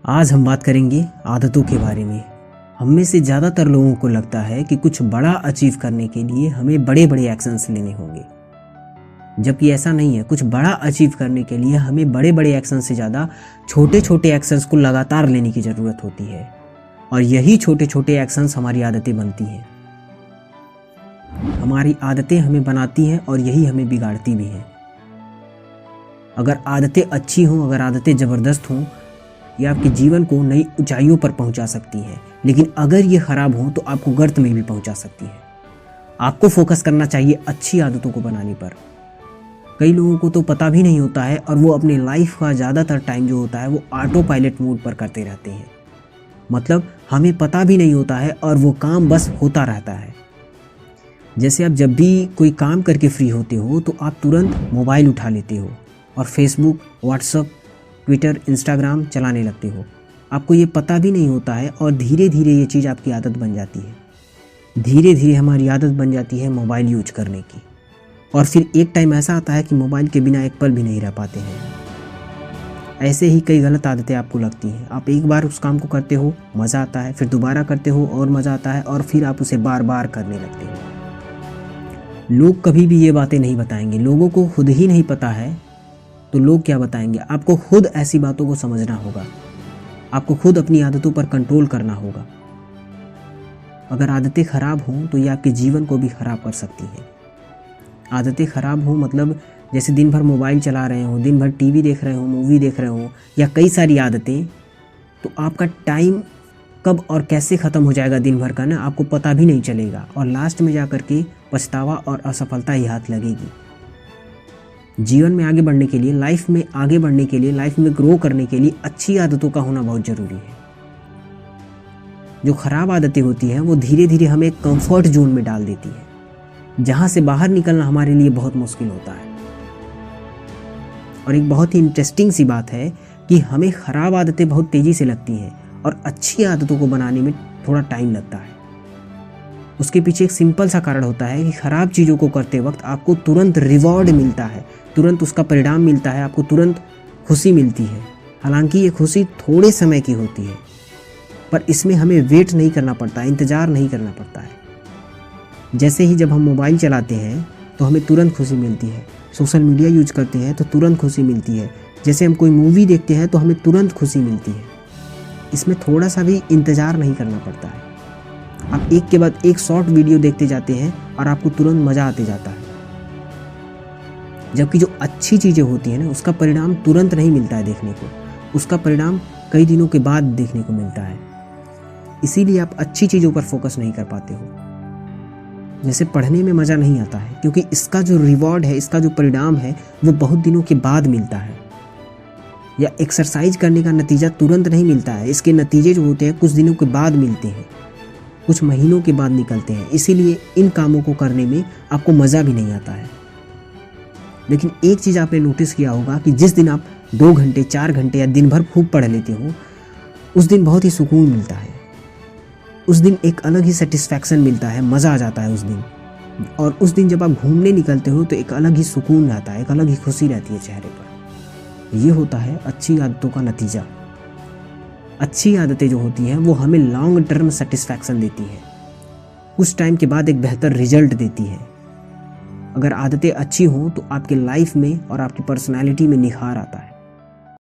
आज हम बात करेंगे आदतों के बारे में। हम में से ज़्यादातर लोगों को लगता है कि कुछ बड़ा अचीव करने के लिए हमें बड़े बड़े एक्शंस लेने होंगे, जबकि ऐसा नहीं है। कुछ बड़ा अचीव करने के लिए हमें बड़े बड़े एक्शन से ज़्यादा छोटे छोटे एक्शंस को लगातार लेने की ज़रूरत होती है, और यही छोटे छोटे एक्शंस हमारी आदतें बनती हैं। हमारी आदतें हमें बनाती हैं और यही हमें बिगाड़ती भी हैं। अगर आदतें अच्छी हों, अगर आदतें ज़बरदस्त हों, ये आपके जीवन को नई ऊंचाइयों पर पहुंचा सकती हैं, लेकिन अगर ये ख़राब हो तो आपको गर्त में भी पहुंचा सकती है। आपको फोकस करना चाहिए अच्छी आदतों को बनाने पर। कई लोगों को तो पता भी नहीं होता है और वो अपने लाइफ का ज़्यादातर टाइम जो होता है वो ऑटो पायलट मोड पर करते रहते हैं। मतलब हमें पता भी नहीं होता है और वो काम बस होता रहता है। जैसे आप जब भी कोई काम करके फ्री होते हो तो आप तुरंत मोबाइल उठा लेते हो और फेसबुक, व्हाट्सएप, ट्विटर, इंस्टाग्राम चलाने लगते हो। आपको ये पता भी नहीं होता है और धीरे धीरे ये चीज़ आपकी आदत बन जाती है। धीरे धीरे हमारी आदत बन जाती है मोबाइल यूज करने की, और फिर एक टाइम ऐसा आता है कि मोबाइल के बिना एक पल भी नहीं रह पाते हैं। ऐसे ही कई गलत आदतें आपको लगती हैं। आप एक बार उस काम को करते हो, मज़ा आता है, फिर दोबारा करते हो और मज़ा आता है, और फिर आप उसे बार बार करने लगते हो। लोग कभी भी ये बातें नहीं बताएंगे। लोगों को खुद ही नहीं पता है तो लोग क्या बताएंगे। आपको खुद ऐसी बातों को समझना होगा। आपको खुद अपनी आदतों पर कंट्रोल करना होगा। अगर आदतें ख़राब हों तो ये आपके जीवन को भी ख़राब कर सकती हैं। आदतें ख़राब हों मतलब जैसे दिन भर मोबाइल चला रहे हो, दिन भर टीवी देख रहे हो, मूवी देख रहे हो, या कई सारी आदतें, तो आपका टाइम कब और कैसे ख़त्म हो जाएगा दिन भर का ना, आपको पता भी नहीं चलेगा, और लास्ट में जा कर के पछतावा और असफलता ही हाथ लगेगी। जीवन में आगे बढ़ने के लिए, लाइफ में आगे बढ़ने के लिए, लाइफ में ग्रो करने के लिए अच्छी आदतों का होना बहुत ज़रूरी है। जो ख़राब आदतें होती हैं वो धीरे धीरे हमें कंफर्ट जोन में डाल देती है, जहाँ से बाहर निकलना हमारे लिए बहुत मुश्किल होता है। और एक बहुत ही इंटरेस्टिंग सी बात है कि हमें ख़राब आदतें बहुत तेज़ी से लगती हैं और अच्छी आदतों को बनाने में थोड़ा टाइम लगता है। उसके पीछे एक सिंपल सा कारण होता है कि ख़राब चीज़ों को करते वक्त आपको तुरंत रिवॉर्ड मिलता है, तुरंत उसका परिणाम मिलता है, आपको तुरंत खुशी मिलती है। हालांकि ये खुशी थोड़े समय की होती है, पर इसमें हमें वेट नहीं करना पड़ता, इंतज़ार नहीं करना पड़ता है। जैसे ही जब हम मोबाइल चलाते हैं तो हमें तुरंत खुशी मिलती है, सोशल मीडिया यूज करते हैं तो तुरंत खुशी मिलती है, जैसे हम कोई मूवी देखते हैं तो हमें तुरंत खुशी मिलती है। इसमें थोड़ा सा भी इंतज़ार नहीं करना पड़ता है। आप एक के बाद एक शॉर्ट वीडियो देखते जाते हैं और आपको तुरंत मज़ा आते जाता है। जबकि जो अच्छी चीज़ें होती हैं ना, उसका परिणाम तुरंत नहीं मिलता है देखने को, उसका परिणाम कई दिनों के बाद देखने को मिलता है। इसीलिए आप अच्छी चीज़ों पर फोकस नहीं कर पाते हो। जैसे पढ़ने में मज़ा नहीं आता है क्योंकि इसका जो रिवॉर्ड है, इसका जो परिणाम है, वो बहुत दिनों के बाद मिलता है। या एक्सरसाइज करने का नतीजा तुरंत नहीं मिलता है, इसके नतीजे जो होते हैं कुछ दिनों के बाद मिलते हैं, कुछ महीनों के बाद निकलते हैं। इसीलिए इन कामों को करने में आपको मज़ा भी नहीं आता है। लेकिन एक चीज़ आपने नोटिस किया होगा कि जिस दिन आप 2 घंटे, 4 घंटे या दिन भर खूब पढ़ लेते हो, उस दिन बहुत ही सुकून मिलता है। उस दिन एक अलग ही सेटिस्फैक्शन मिलता है, मज़ा आ जाता है उस दिन। और उस दिन जब आप घूमने निकलते हो तो एक अलग ही सुकून आता है, एक अलग ही खुशी रहती है चेहरे पर। ये होता है अच्छी आदतों का नतीजा। अच्छी आदतें जो होती हैं वो हमें लॉन्ग टर्म सेटिस्फैक्शन देती हैं, कुछ टाइम के बाद एक बेहतर रिजल्ट देती है। अगर आदतें अच्छी हों तो आपके लाइफ में और आपकी पर्सनैलिटी में निखार आता है।